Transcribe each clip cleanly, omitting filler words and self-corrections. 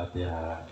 Al-Fatihah.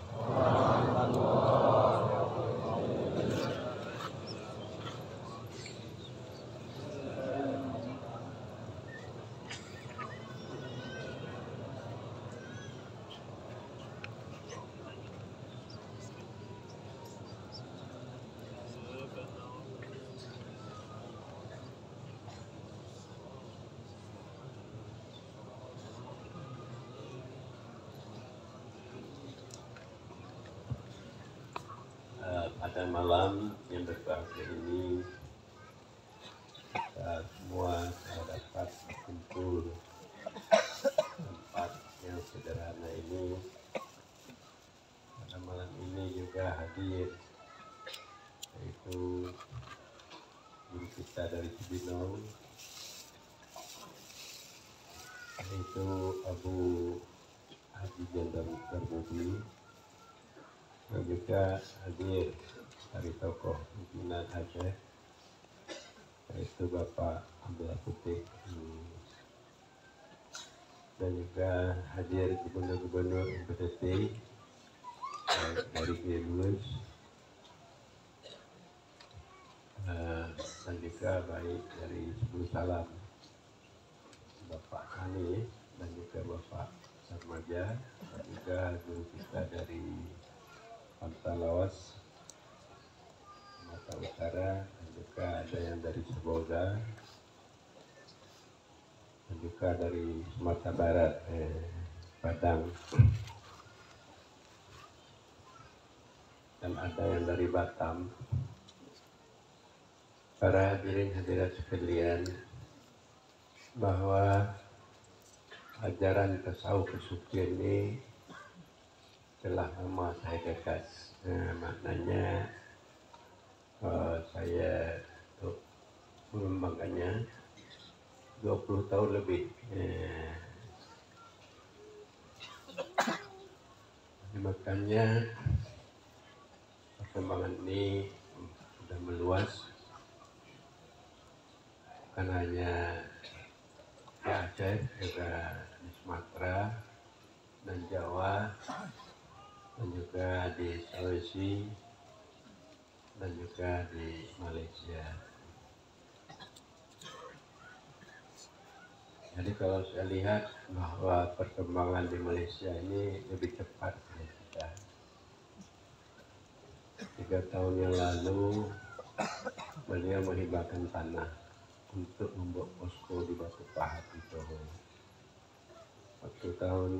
Pada malam yang berbahagia ini kita semua dapat berkumpul tempat yang sederhana ini. Pada malam ini juga hadir yaitu guru kita dari Cibinong, yaitu Abu Haji Jendang Terbudi, dan juga hadir dari tokoh pimpinan Aceh yaitu Bapak Abdullah Putih, dan juga hadir gubernur-gubernur NPT dari Gebus, dan juga baik dari Sebelum Salam Bapak Kani dan juga Bapak Sarmaja, dan juga guru kita dari Lawas Sumatera Utara, dan juga ada yang dari Seboga, dan juga dari Sumatera Barat, Padang, dan ada yang dari Batam. Para hadirin hadirat sekalian, bahwa ajaran tasawuf kesucian ini telah lama saya gagas. Maknanya saya mengembangkannya 20 tahun lebih. Makanya perkembangan ini sudah meluas, bukan hanya di Aceh, juga di Sumatera dan Jawa, dan juga di Sulawesi, dan juga di Malaysia. Jadi kalau saya lihat bahwa perkembangan di Malaysia ini lebih cepat dari kita. 3 tahun yang lalu beliau menghibahkan tanah untuk membuat posko di Batu Pahat di Johor. 1 tahun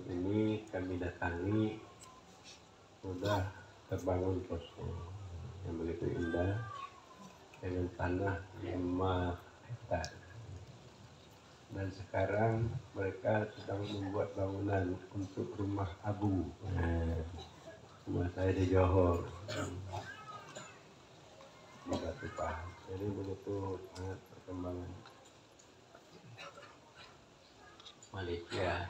ini kami datangi, sudah terbangun posko yang begitu indah dengan tanah 5 hektar. Dan sekarang mereka sedang membuat bangunan untuk rumah Abu. Rumah saya di Johor, di Batu Pahat. Jadi begitu sangat perkembangan Malaysia.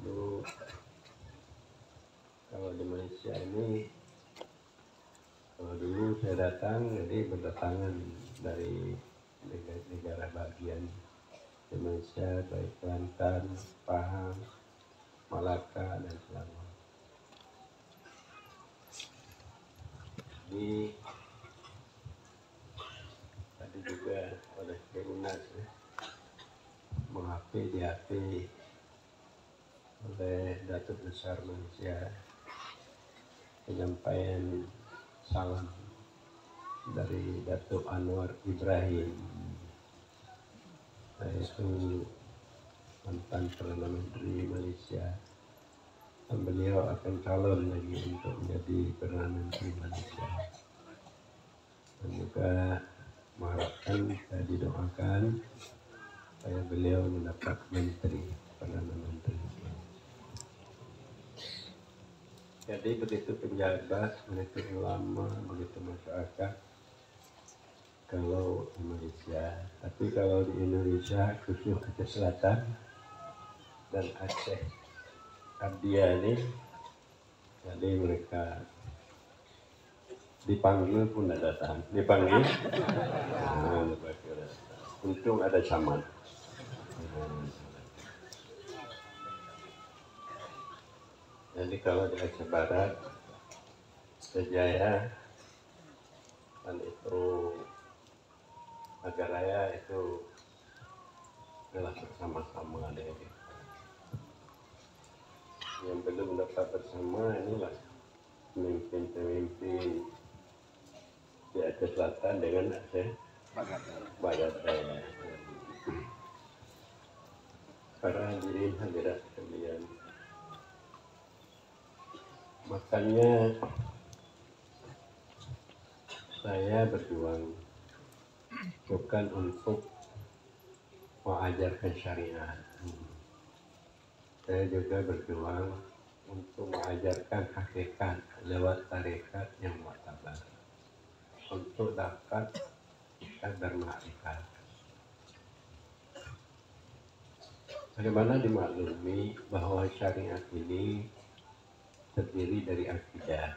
Lalu kalau di Malaysia ini, kalau dulu saya datang, jadi berdatangan dari negara bagian di Malaysia, baik Kelantan, Pahang, Malaka, dan Selangor. Jadi tadi juga oleh Kemunas menghapus oleh Datuk Besar Malaysia penyampaian salam dari Datuk Anwar Ibrahim, yaitu mantan Perdana Menteri Malaysia, dan beliau akan calon lagi untuk menjadi Perdana Menteri Malaysia. Dan juga mengharapkan, saya didoakan supaya beliau mendapat menteri, Perdana Menteri. Jadi begitu penjabat, begitu ulama, begitu masyarakat kalau di Malaysia. Tapi kalau di Indonesia, khusus Aceh Selatan dan Aceh Abdia ini, jadi mereka dipanggil pun tidak datang. Dipanggil, untung ada camat. Jadi kalau di Aceh Barat, Sejaya, dan itu Magaraya itu adalah bersama-sama dengan kita. Yang belum dapat bersama inilah pemimpin-pemimpin di Aceh Selatan dengan Aceh Barat. Para hadirin hadirat sekalian, makanya saya berjuang bukan untuk mengajarkan syariat. Saya juga berjuang untuk mengajarkan hakikat lewat tarekat yang mu'tabar, untuk dapat kita bermakrifat. Bagaimana dimaklumi bahwa syariat ini terdiri dari akidah,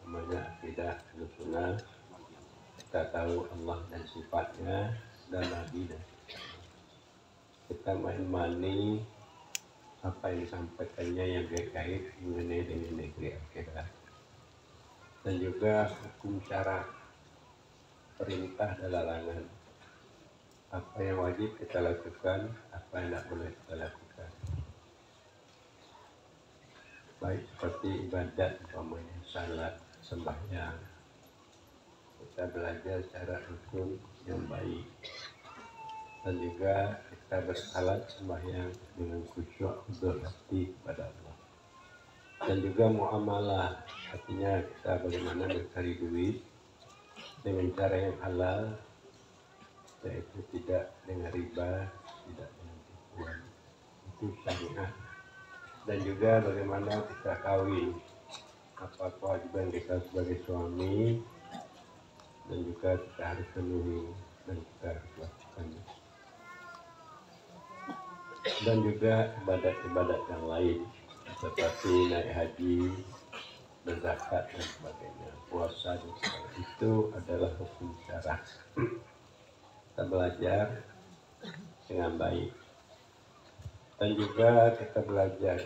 namanya akidah Sunnah. Kita tahu Allah dan sifatnya dan Nabi, dan kita main-mani apa yang disampaikannya yang terkait mengenai dengan negeri akhirat, dan juga hukum syarak, perintah dan larangan, apa yang wajib kita lakukan, apa yang tidak boleh kita lakukan, baik seperti ibadat umpamanya salat, sembahyang. Kita belajar cara rukun yang baik, dan juga kita bersalat sembahyang dengan khusyuk huzur hati kepada Allah. Dan juga muamalah, artinya kita bagaimana mencari duit dengan cara yang halal, yaitu tidak dengan riba, tidak dengan tipuan. Itu syariat. Dan juga bagaimana kita kawin, apa kewajiban kita sebagai suami, dan juga kita harus penuhi dan kita harus lakukan. Dan juga ibadat-ibadat yang lain seperti naik haji, berzakat dan sebagainya, puasa dan sebagainya. Itu adalah hukum syarak. Kita belajar dengan baik, dan juga kita belajar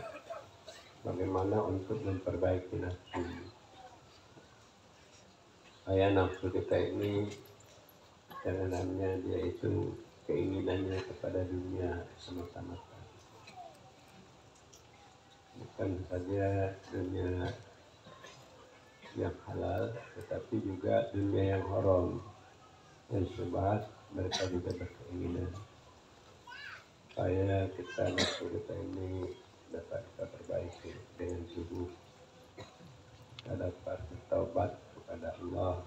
bagaimana untuk memperbaiki nafsu. Supaya nafsu kita ini jangannya dia itu keinginannya kepada dunia semata-mata, bukan saja dunia yang halal, tetapi juga dunia yang haram dan syubhat. Mereka juga berkeinginan supaya kita nafsu kita ini dapat kita perbaiki dengan sungguh. Kita dapat bertaubat kepada Allah,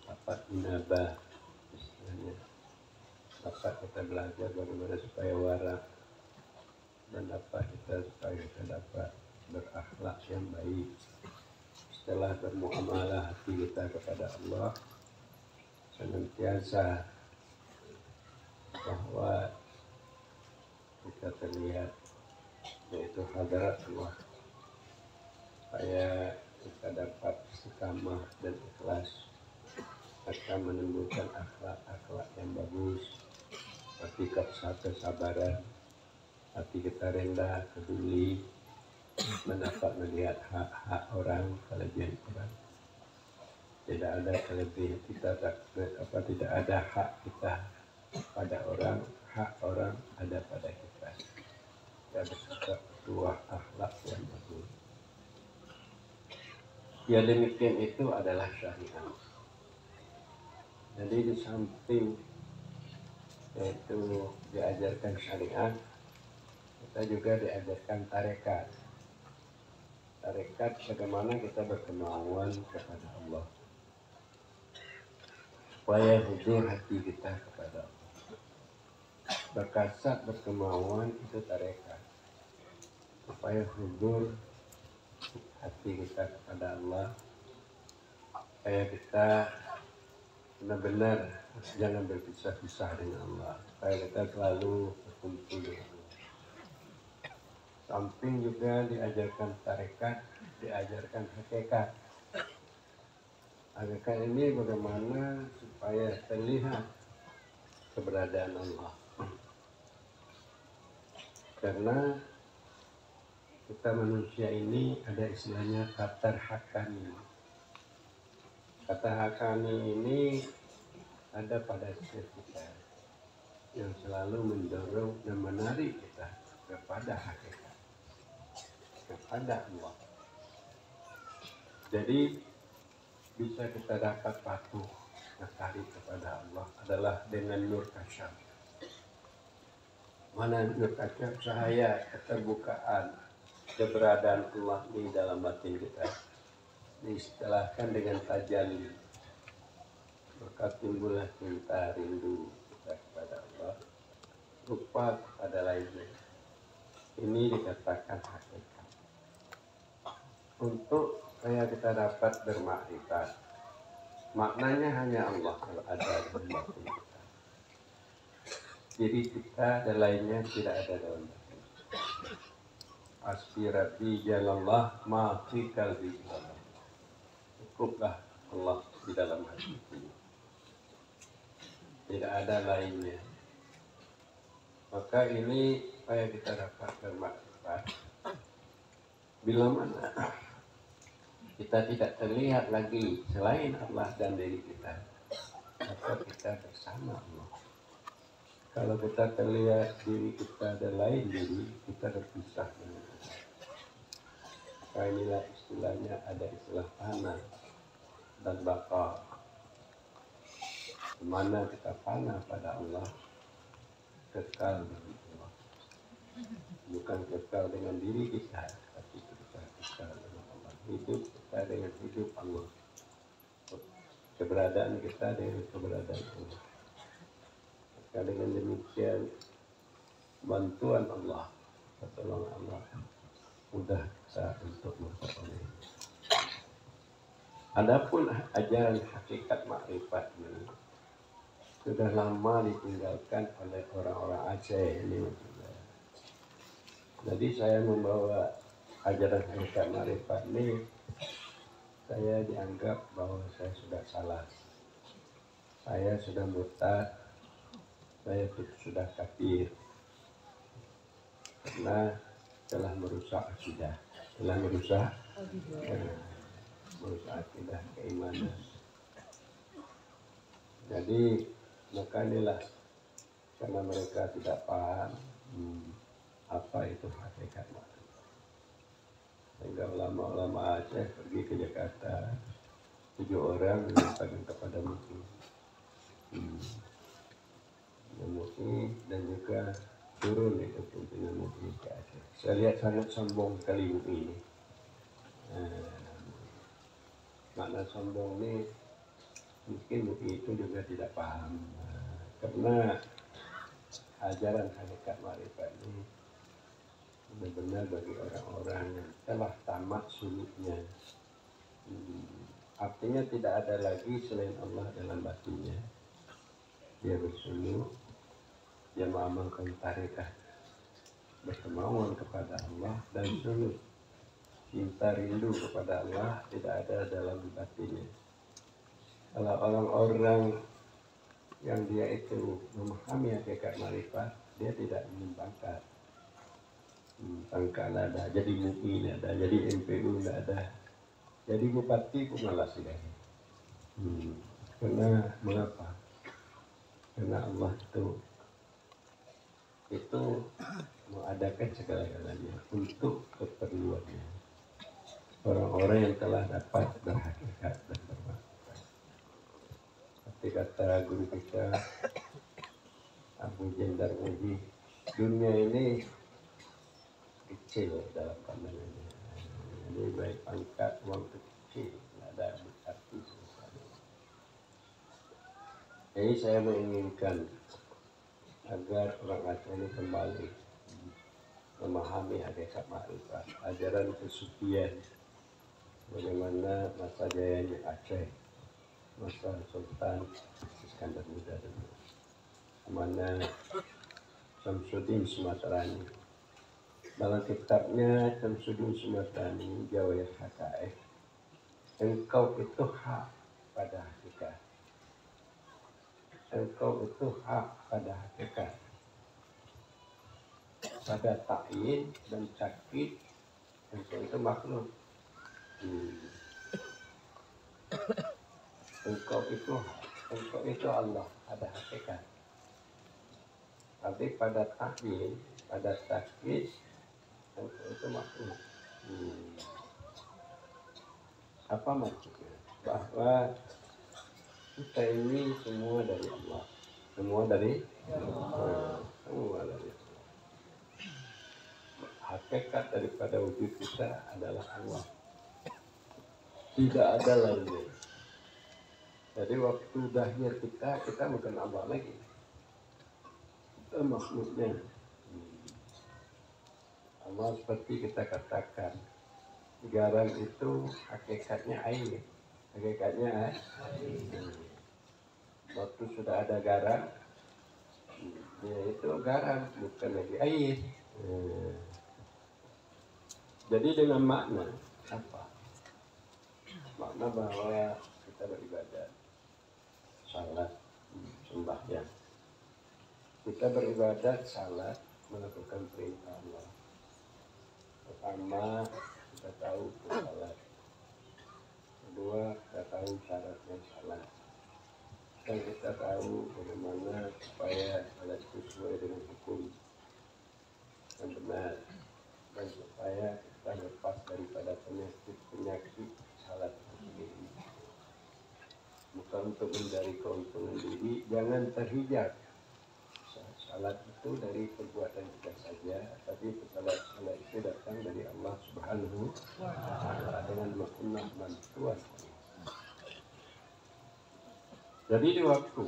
dapat inabah, istilahnya dapat kita belajar bagaimana supaya warak, dan dapat kita dapat berakhlak yang baik. Setelah bermuamalah hati kita kepada Allah, senantiasa bahwa kita terlihat yaitu hadirat Allah, supaya kita dapat istiqamah dan ikhlas akan menumbuhkan akhlak-akhlak yang bagus, seperti kesabaran, hati kita rendah, peduli, mendapat melihat hak-hak orang, kelebihan orang. Tidak ada kelebihan kita, tidak ada hak kita pada orang, hak orang ada pada kita. Kita bersikap buah akhlak yang bagus. Ya, demikian itu adalah syariat. Jadi di samping yaitu diajarkan syariat, kita juga diajarkan tarekat. Tarekat bagaimana kita berkemauan kepada Allah, supaya huzur hati kita kepada Allah. Berkasat berkemauan itu tarekat, supaya huzur hati kita kepada Allah, supaya kita benar-benar jangan berpisah-pisah dengan Allah, supaya kita selalu berkumpul dengan Allah. Samping juga diajarkan tarekat, diajarkan hakikat. Hakikat ini bagaimana supaya terlihat keberadaan Allah. Karena kita manusia ini ada istilahnya katar hakani. Kata hakani ini ada pada setiap kita yang selalu mendorong dan menarik kita kepada hakikat, kepada Allah. Jadi bisa kita dapat patuh tertarik kepada Allah adalah dengan nur kasyaf. Mana nur kasyaf? Cahaya keterbukaan keberadaan Allah di dalam batin kita diistilahkan dengan tajalli, maka timbullah cinta rindu kita kepada Allah rupa pada lainnya. Ini dikatakan hakikat. Untuk supaya kita dapat bermakrifat, maknanya hanya Allah kalau ada dalam batin kita. Jadi kita dan lainnya tidak ada dalam batin. Aspirati jalallah ma fi qalbi. Cukuplah Allah di dalam hati ini. Tidak ada lainnya. Maka ini supaya kita dapat bermakrifat. Bila mana kita tidak terlihat lagi selain Allah dan diri kita, maka kita bersama Allah. Kalau kita terlihat diri kita dan lain diri, kita terpisah dengan Allah. Maka inilah istilahnya, ada istilah fana dan baqa. Di mana kita fana pada Allah, kekal dengan Allah. Bukan kekal dengan diri kita, tapi kita kekal dengan Allah. Hidup kita dengan hidup Allah. Keberadaan kita dengan keberadaan Allah. Maka dengan demikian bantuan Allah, pertolongan Allah, mudah kita untuk memperoleh. Adapun ajaran hakikat makrifat ini sudah lama ditinggalkan oleh orang-orang Aceh ini. Jadi saya membawa ajaran hakikat makrifat ini, saya dianggap bahwa saya sudah salah. Saya sudah murtad, saya sudah kafir. Karena telah merusak akidah, merusak akidah keimanan. Jadi maka inilah karena mereka tidak paham apa itu hakikat makrifat. Sehingga ulama-ulama Aceh pergi ke Jakarta, 7 orang menyampaikan kepada MUI. MUI dan juga turun itu pimpinan MUI ke Aceh. Saya lihat sangat sombong sekali MUI ini. Makna sombong ini mungkin MUI itu juga tidak paham. Karena ajaran hakikat makrifat ini benar-benar bagi orang-orang yang telah tamat suluknya. Artinya tidak ada lagi selain Allah dalam batinnya. Dia bersuluk, dia mengamalkan tarekat berkemauan kepada Allah dan suluk. Cinta rindu kepada Allah tidak ada dalam batinnya. Kalau orang-orang yang dia itu memahami hakikat makrifat, dia tidak menyembangkan. Tangkal ada, jadi MUI ada, jadi MPU ada, jadi bupati pun malas tidak. Karena mengapa? Karena Allah itu mengadakan segala-galanya untuk keperluannya. Orang-orang yang telah dapat berhakikat dan bermakna. Seperti kata guru kita Abu Jendar Muji, dunia ini kecil dalam pandangannya. Ini baik pangkat uang kecil, tidak ada berarti sekali. Jadi saya menginginkan agar orang Aceh ini kembali memahami hakikat makrifat, ajaran kesucian. Bagaimana masa jayanya Aceh, masa Sultan Iskandar Muda dulu, mana Syamsuddin Sumatrani. Dalam kitabnya Syamsuddin Sumatrani, Jawahir Haqaiq, engkau itu hak pada hakikat. Engkau itu hak pada hakikat. Pada ta'yin dan takkid engkau itu makhluk. Engkau itu Allah, ada hakikat. Tapi pada takwil, pada takwis, engkau itu makhluk. Apa maksudnya? Bahwa kita ini semua dari Allah. Semua dari Allah. Semua dari Allah. Hakikat daripada wujud kita adalah Allah. Tidak ada lainnya. Jadi waktu dahir kita bukan Allah lagi. Kita makhluknya. Allah seperti kita katakan, garam itu hakikatnya air. Hakikatnya air. Waktu sudah ada garam, dia itu garam, bukan lagi air. Jadi dengan makna apa? Makna bahwa kita beribadah, salat, sembahyang. Kita beribadah, salat, melakukan perintah Allah. Pertama, kita tahu salat. Kedua, kita tahu syaratnya salat. Dan kita tahu bagaimana supaya salat itu sesuai dengan hukum yang benar. Dan supaya kita lepas daripada penyakit salat sendiri. Bukan untuk mencari keuntungan diri, jangan terhijab. Salat itu dari perbuatan kita saja, tapi salat itu datang dari Allah Subhanahu wa Ta'ala dengan makna bantuan. Jadi di waktu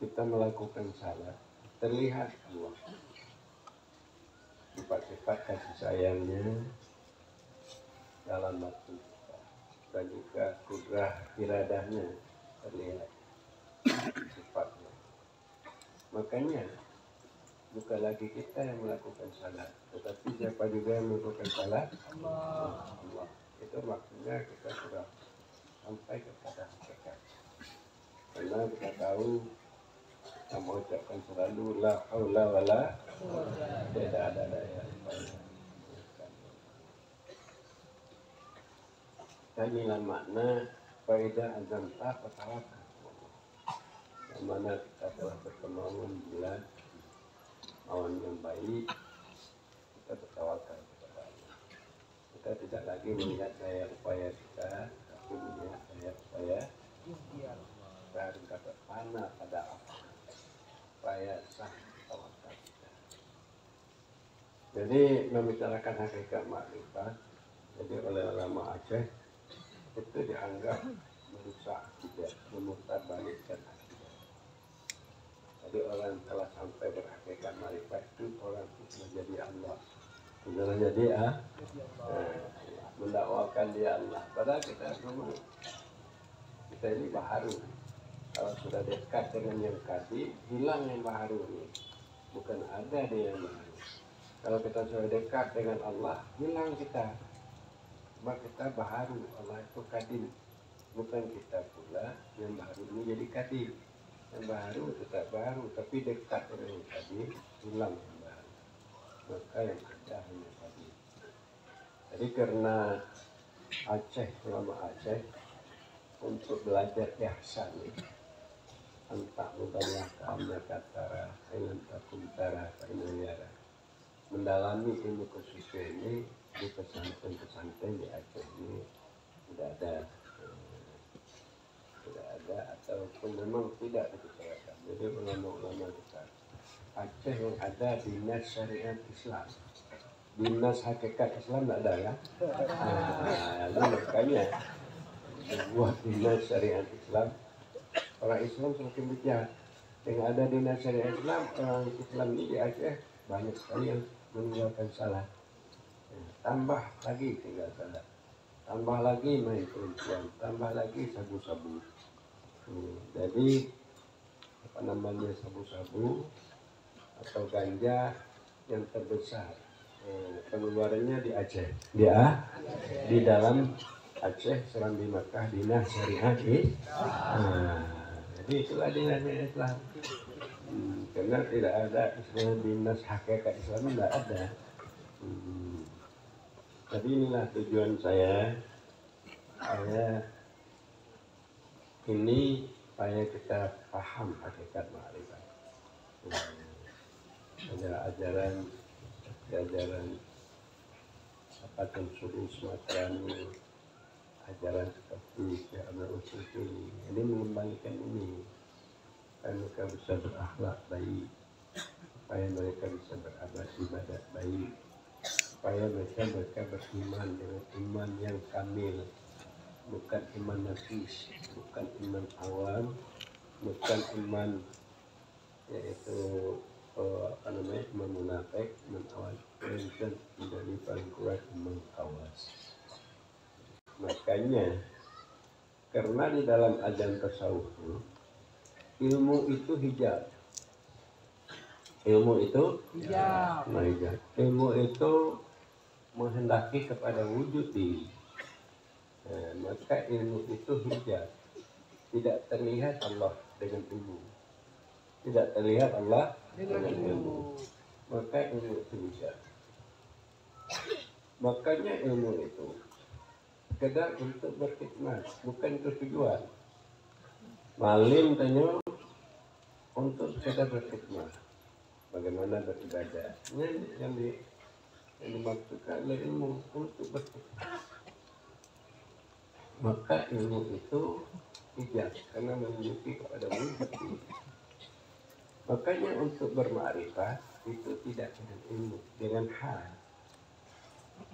kita melakukan salat, terlihat Allah. Sifat-sifat kasih sayangnya dalam waktu kita, dan juga kudrah iradahnya terlihat sifatnya. Makanya bukan lagi kita yang melakukan salat, tetapi siapa juga yang melakukan salat? Allah. Itu maksudnya kita sudah sampai kepada hakikat. Karena kita tahu, kita mengucapkan selalu la haula wala tidak ada daya upaya. Dan inilah makna faedah azam tak petawakal. Yang mana kita telah berkemauan bulan awan yang baik, kita bertawakal kepada Allah. Kita tidak lagi melihat daya upaya kita, tapi melihat daya upaya kita harus dapat panah pada apa supaya sah tawakal kita. Jadi membicarakan hakikat makrifat, jadi oleh ulama Aceh itu dianggap merusak akidah, memutarbalikan akidah. Jadi orang yang telah sampai berhakikat makrifat itu orang itu menjadi Allah. Benar jadi mendakwakan dia Allah. Padahal kita ini baharu. Kalau sudah dekat dengan yang kadim, hilang yang baharu ini. Bukan ada dia yang baharu. Kalau kita sudah dekat dengan Allah, hilang kita. Sebab kita baharu, Allah itu kadim. Bukan kita pula yang baharu ini jadi kadim. Yang baharu tetap baharu, tapi dekat dengan yang kadim, hilang yang baharu. Maka yang ada hanya kadim. Jadi karena Aceh, ulama Aceh, untuk belajar ihsan entah mudahlah kami katara dengan takuntara kainayara, mendalami ilmu kesucian ini di pesantren di Aceh ini tidak ada ataupun memang tidak dipercayakan. Jadi ulama-ulama besar Aceh yang ada dinas syariat Islam, dinas hakikat Islam tidak ada ya. Makanya buat dinas syariat Islam, orang Islam semakin bijak. Dengan ada dinas syariat Islam, orang Islam ini di Aceh banyak sekali yang meninggalkan salat. Tambah lagi tinggal salat, tambah lagi main perempuan, tambah lagi sabu-sabu. Jadi apa namanya sabu-sabu atau ganja yang terbesar pengeluarannya di Aceh, di dalam Aceh Serambi Makkah dinas syariat jadi itulah dinas Islam. Karena tidak ada istilah dinas hakikat Islam, tidak ada. Jadi inilah tujuan saya ini supaya kita paham hakikat ma'rifat. Ajaran apa Syekh Ismail, ajaran seperti Syekh Abdul Usul ini mengembalikan ini supaya mereka bisa berakhlak baik, supaya mereka bisa beribadat baik, supaya mereka beriman dengan iman yang kamil, bukan iman nafis, bukan iman awam, bukan iman yaitu iman munafik, iman awam, dan menjadi paling kuat iman khawas. Makanya karena di dalam ajaran tasawuf ilmu itu hijab. Ilmu itu hijab. Ilmu itu menghendaki kepada wujud diri. Maka ilmu itu hijab. Tidak terlihat Allah dengan ilmu. Tidak terlihat Allah dengan ilmu. Maka ilmu itu hijab. Makanya ilmu itu sekedar untuk berkhidmat, bukan tujuan. Malim tanya untuk sekedar berkhidmat. Bagaimana beribadah? Ini yang dimaksudkan oleh ilmu untuk berkhidmat. Maka ilmu itu hijab karena menunjuki kepada wujud. Makanya untuk bermakrifat itu tidak dengan ilmu, dengan hal.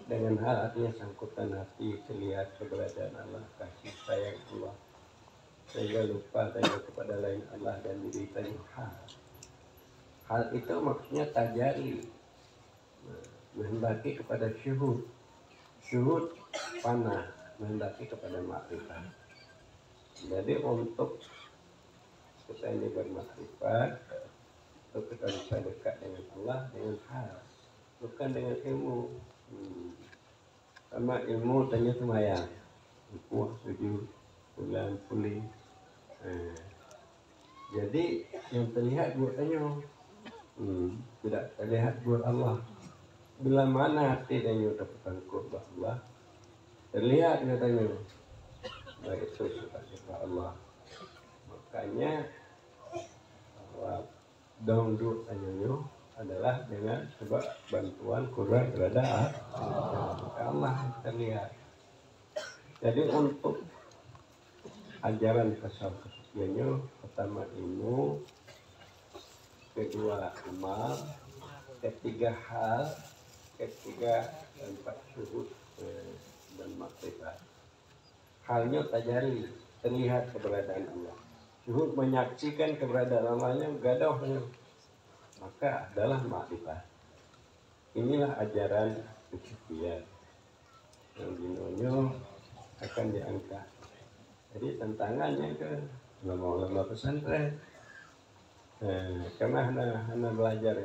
Dengan hal artinya sangkutan hati, terlihat keberadaan Allah, kasih sayang Allah, sehingga lupa tanya kepada lain Allah dan diri tanya hal. Hal itu maksudnya tajari, menghendaki kepada syuhud. Syuhud panah, menghendaki kepada makrifat. Jadi untuk kita ini bermakrifat, untuk kita bisa dekat dengan Allah dengan hal, bukan dengan ilmu. Sama ilmu tanya semayang, puas sujud, bulan pulih. Jadi yang terlihat buat tanya, tidak terlihat buat Allah. Bila mana hati tanya dapat sangkut buat Allah, terlihat katanya, baik itu suka Allah. Makanya dongduk tanya adalah dengan sebab bantuan Quran berada Allah terlihat. Jadi untuk ajaran tasawuf kesuciannya pertama ilmu, kedua amal, ketiga hal, ketiga empat syuhud dan makrifat. Halnya tajari, terlihat keberadaan Allah. Syuhud menyaksikan keberadaan Allahnya gadahnya, maka adalah makrifat. Inilah ajaran kesucian yang dinonyo akan diangkat. Jadi tantangannya ke ulama-ulama pesantren, karena hanya belajar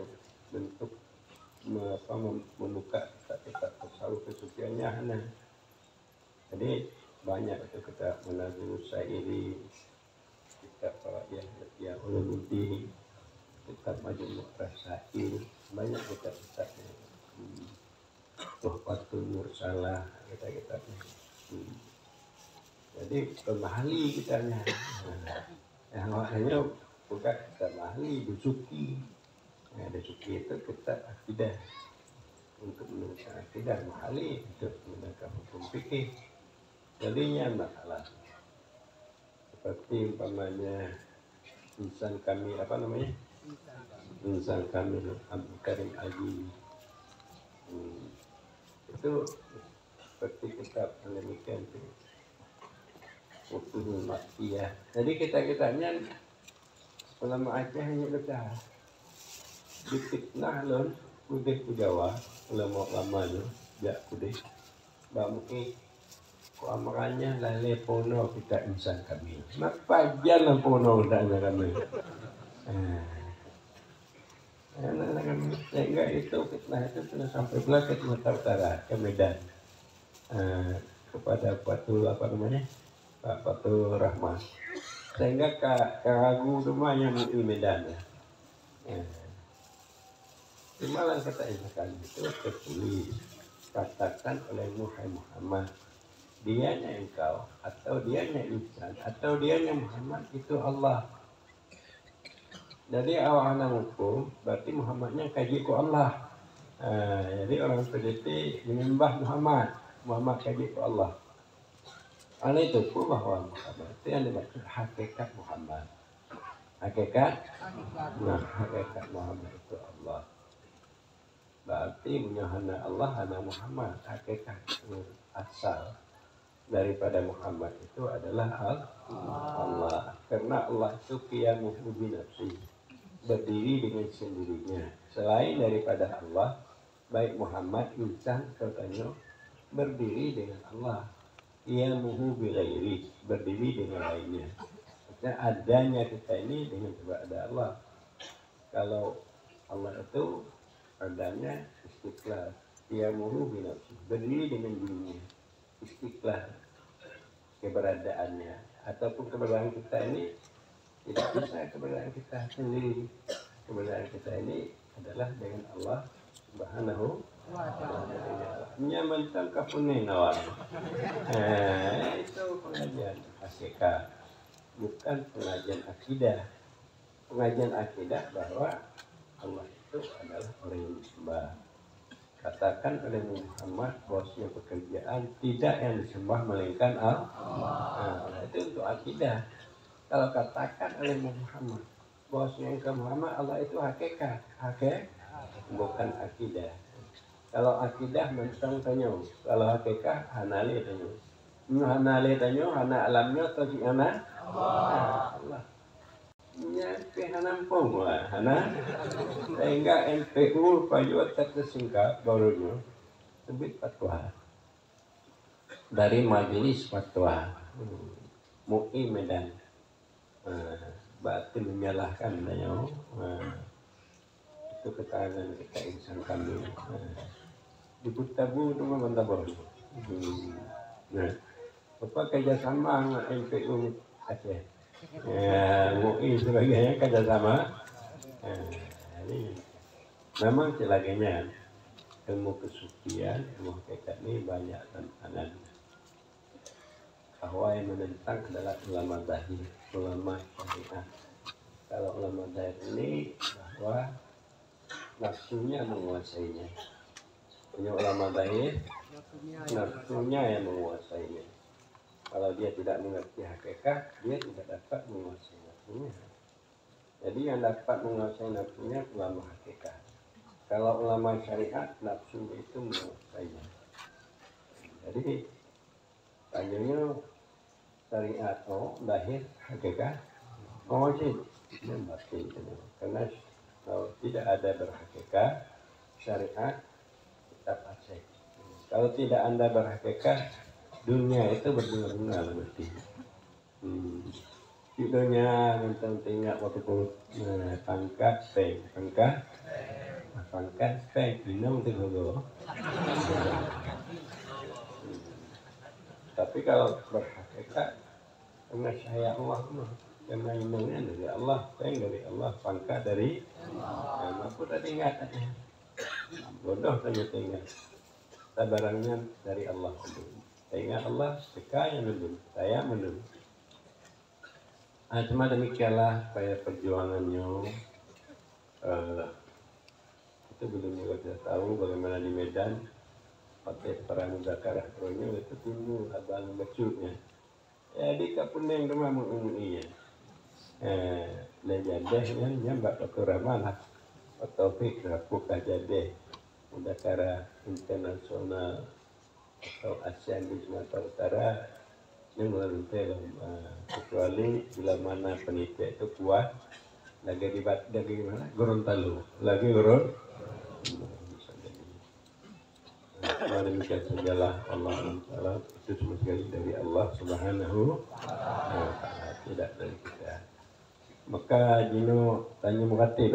bentuk membuka kitab tasawuf kesuciannya hanya. Jadi banyak itu kita Manazilus Syairi, kitab ya Ulumuddin, kitab Majmu' Rasail, banyak kitab-kitabnya. Tuhfatul Mursalah, kitabnya. Jadi pemahali kitanya. Yang maknanya bukan kitab mahali, Dusuki. Dusuki itu kitab akidah. Untuk menuliskan akidah, mahali untuk menerangkan hukum fikih. Jadinya masalah. Seperti umpamanya insan kami Insan kami Abdul Karim Aji. Itu seperti kitab yang demikian itu. Usulul Makkiyah. Jadi kita-kitanya ulama Aceh hanya kita difitnah lon kudeh ku Jawa, ulama lho, jak kudeh. Mbak mungkin amarannya lale pono kita insan kami. Maka jalan pono dana kami. Sehingga itu fitnah itu sudah sampai belah ke Sumatera Utara, ke Medan, kepada Pak Fatul Rahman, sehingga keragu rumahnya di Medan. Di Malang kata kali itu tertulis katakan oleh Muhammad, dianya engkau atau dianya insan atau dianya Muhammad itu Allah. Jadi awalnya hukum berarti Muhammadnya kaji ku Allah. Jadi orang PDT menyembah Muhammad kaji ku Allah. Oleh itu pun bahwa Muhammad itu yang dimaksud hakikat Muhammad. Hakikat Muhammad itu Allah. Berarti punya hana Allah, hana Muhammad. Hakikat asal daripada Muhammad itu adalah Allah. Karena Allah itu qiyamuhu binafsi, berdiri dengan sendirinya. Selain daripada Allah, baik Muhammad, insan, katanya berdiri dengan Allah. Qiyamuhu bighairi, berdiri dengan lainnya. Maksudnya adanya kita ini dengan sebab ada Allah. Kalau Allah itu adanya istiqlal, qiyamuhu binafsi, berdiri dengan dirinya, istiqlal keberadaannya. Ataupun keberadaan kita ini tidak bisa keberadaan kita sendiri. Keberadaan kita ini adalah dengan Allah Subhanahu wa ta'ala. Nyaman tangkap puning awal. Itu pengajian hakikat, bukan pengajian akidah. Pengajian akidah bahwa Allah itu adalah orang yang disembah. Katakan oleh Muhammad bahwasanya pekerjaan tidak yang disembah melainkan Allah. Itu untuk akidah. Kalau katakan oleh Muhammad bahwasanya engkau Muhammad, Allah itu hakikat, bukan akidah. Kalau akidah mentang tanyo, kalau hakikat hanale tanyo. Hanale tanyo, hana alamnya atau hana Allah. Nyampe hanampung lah, hana. Sehingga MPU Payuat tersingkat barunya terbit fatwa dari Majelis Fatwa MUI Medan. Berarti menyalahkan tanyo. Itu keterangan kita insan kami. Dibutabu itu memang baru. Nah, apa kerjasama dengan MPU Aceh? MUI sebagainya kerjasama. Ini memang celaganya ilmu kesucian, ilmu hakikat ini banyak tantangan. Bahwa yang menentang adalah ulama zahir, ulama syariat. Kalau ulama zahir ini bahwa nafsunya menguasainya. Punya ulama zahir, nafsunya yang menguasainya. Kalau dia tidak mengerti hakikat, dia tidak dapat menguasai nafsunya. Jadi yang dapat menguasai nafsunya ulama hakikat. Kalau ulama syariat, nafsunya itu menguasainya. Jadi tanyanya syariat, zahir, hakikat, sih batin. Karena kalau tidak ada berhakikat, syariat tetap asik. Kalau tidak Anda berhakikat, dunia itu berbunga-bunga mesti. Videonya tentang tinggal waktu pangkat peng minum itu. Tapi kalau berhakikat, karena saya Allah, karena minumnya dari Allah, peng dari Allah, pangkat dari Allah. Aku tadi ingat aja. Bodoh tanya tinggal. Barangnya dari Allah. Saya ingat Allah, sekaya menurut saya menurut. Cuma demikianlah supaya perjuangannya itu belum juga kita tahu bagaimana di Medan pakai para muzakarah pronya itu tunggu abang becuknya. Di kapuning rumah MUI ya. Lejadehnya nyambak Dr. Ramalah atau fikra buka jadeh muzakarah internasional atau ASEAN di Sumatera Utara yang melalui kecuali bila mana penitia itu kuat lagi mana Gorontalo lagi demikian sajalah Allah Taala itu semua sekali dari Allah Subhanahu wa Ta'ala, tidak dari kita. Maka Jino tanya muratib